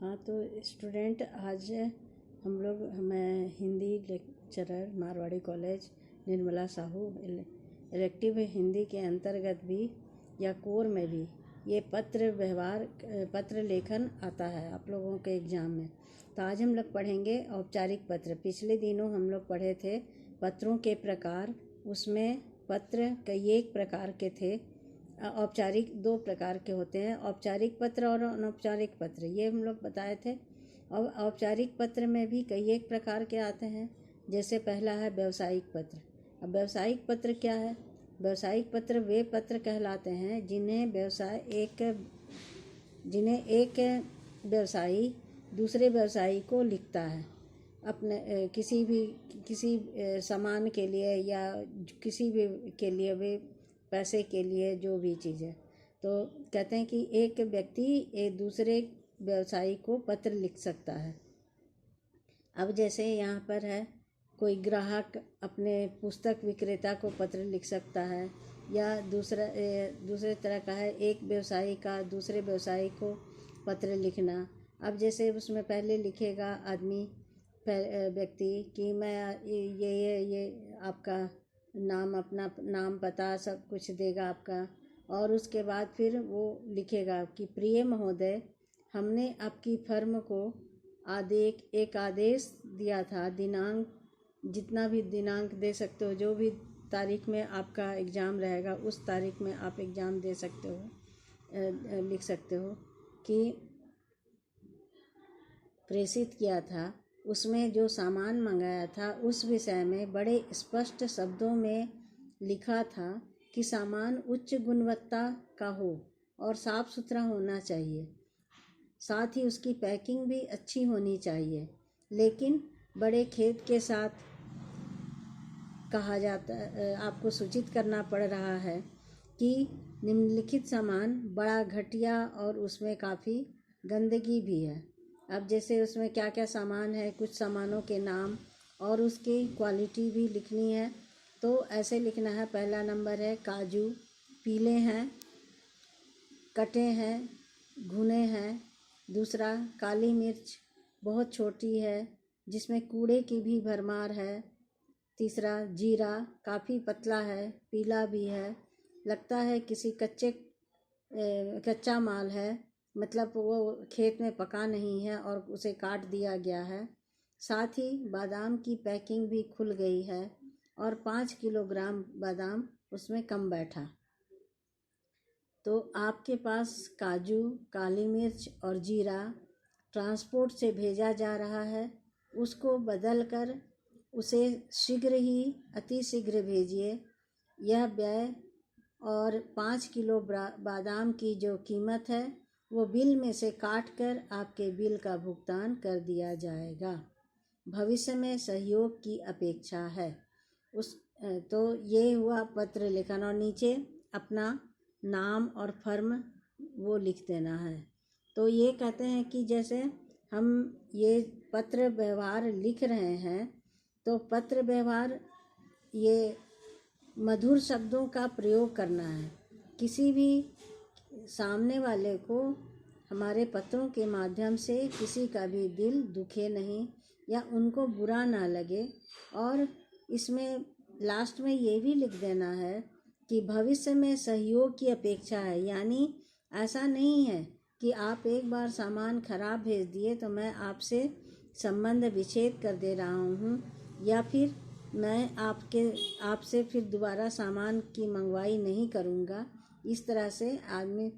हाँ तो स्टूडेंट, आज मैं Hindi lecturer Marwari college Nirmala Sahu elective Hindi के अंतर्गत भी या कोर में भी ये पत्र लेखन आता है आप लोगों के एग्ज़ाम में। तो आज हम लोग पढ़ेंगे औपचारिक पत्र। पिछले दिनों हम लोग पढ़े थे पत्रों के प्रकार। उसमें पत्र कई एक प्रकार के थे। औपचारिक 2 प्रकार के होते हैं, औपचारिक पत्र और अनौपचारिक पत्र, ये हम लोग बताए थे। और औपचारिक पत्र में भी कई एक प्रकार के आते हैं। जैसे पहला है व्यवसायिक पत्र। अब व्यवसायिक पत्र क्या है? व्यवसायिक पत्र वे पत्र कहलाते हैं जिन्हें एक व्यवसायी दूसरे व्यवसायी को लिखता है अपने किसी सामान के लिए या किसी भी के लिए, वे पैसे के लिए, जो भी चीज़ है। तो कहते हैं कि एक व्यक्ति एक दूसरे व्यवसायी को पत्र लिख सकता है। अब जैसे यहाँ पर है, कोई ग्राहक अपने पुस्तक विक्रेता को पत्र लिख सकता है, या दूसरे तरह का है एक व्यवसायी का दूसरे व्यवसायी को पत्र लिखना। अब जैसे उसमें पहले लिखेगा आदमी व्यक्ति कि मैं ये आपका नाम, अपना नाम पता सब कुछ देगा आपका, और उसके बाद फिर वो लिखेगा कि प्रिय महोदय, हमने आपकी फर्म को एक आदेश दिया था। दिनांक, जितना भी दिनांक दे सकते हो, जो भी तारीख में आपका एग्ज़ाम रहेगा उस तारीख में आप एग्ज़ाम दे सकते हो, लिख सकते हो कि प्रेषित किया था। उसमें जो सामान मंगाया था उस विषय में बड़े स्पष्ट शब्दों में लिखा था कि सामान उच्च गुणवत्ता का हो और साफ सुथरा होना चाहिए। साथ ही उसकी पैकिंग भी अच्छी होनी चाहिए। लेकिन बड़े खेद के साथ कहा जाता, आपको सूचित करना पड़ रहा है कि निम्नलिखित सामान बड़ा घटिया और उसमें काफ़ी गंदगी भी है। अब जैसे उसमें क्या क्या सामान है, कुछ सामानों के नाम और उसकी क्वालिटी भी लिखनी है। तो ऐसे लिखना है। पहला नंबर है काजू, पीले हैं, कटे हैं, भुने हैं। दूसरा, काली मिर्च बहुत छोटी है जिसमें कूड़े की भी भरमार है। तीसरा, जीरा काफ़ी पतला है, पीला भी है, लगता है किसी कच्चा माल है, मतलब वो खेत में पका नहीं है और उसे काट दिया गया है। साथ ही बादाम की पैकिंग भी खुल गई है और 5 किलोग्राम बादाम उसमें कम बैठा। तो आपके पास काजू, काली मिर्च और जीरा ट्रांसपोर्ट से भेजा जा रहा है। उसको बदल कर उसे अति शीघ्र भेजिए। यह व्यय और 5 किलो बादाम की जो कीमत है वो बिल में से काट कर आपके बिल का भुगतान कर दिया जाएगा। भविष्य में सहयोग की अपेक्षा है। तो ये हुआ पत्र लेखन, और नीचे अपना नाम और फर्म वो लिख देना है। तो ये कहते हैं कि जैसे हम ये पत्र व्यवहार लिख रहे हैं, तो पत्र व्यवहार ये मधुर शब्दों का प्रयोग करना है। किसी भी सामने वाले को हमारे पत्रों के माध्यम से किसी का भी दिल दुखे नहीं या उनको बुरा ना लगे। और इसमें लास्ट में ये भी लिख देना है कि भविष्य में सहयोग की अपेक्षा है। यानी ऐसा नहीं है कि आप एक बार सामान खराब भेज दिए तो मैं आपसे संबंध विच्छेद कर दे रहा हूँ, या फिर मैं आपसे फिर दोबारा सामान की मंगवाई नहीं करूँगा। इस तरह से आदमी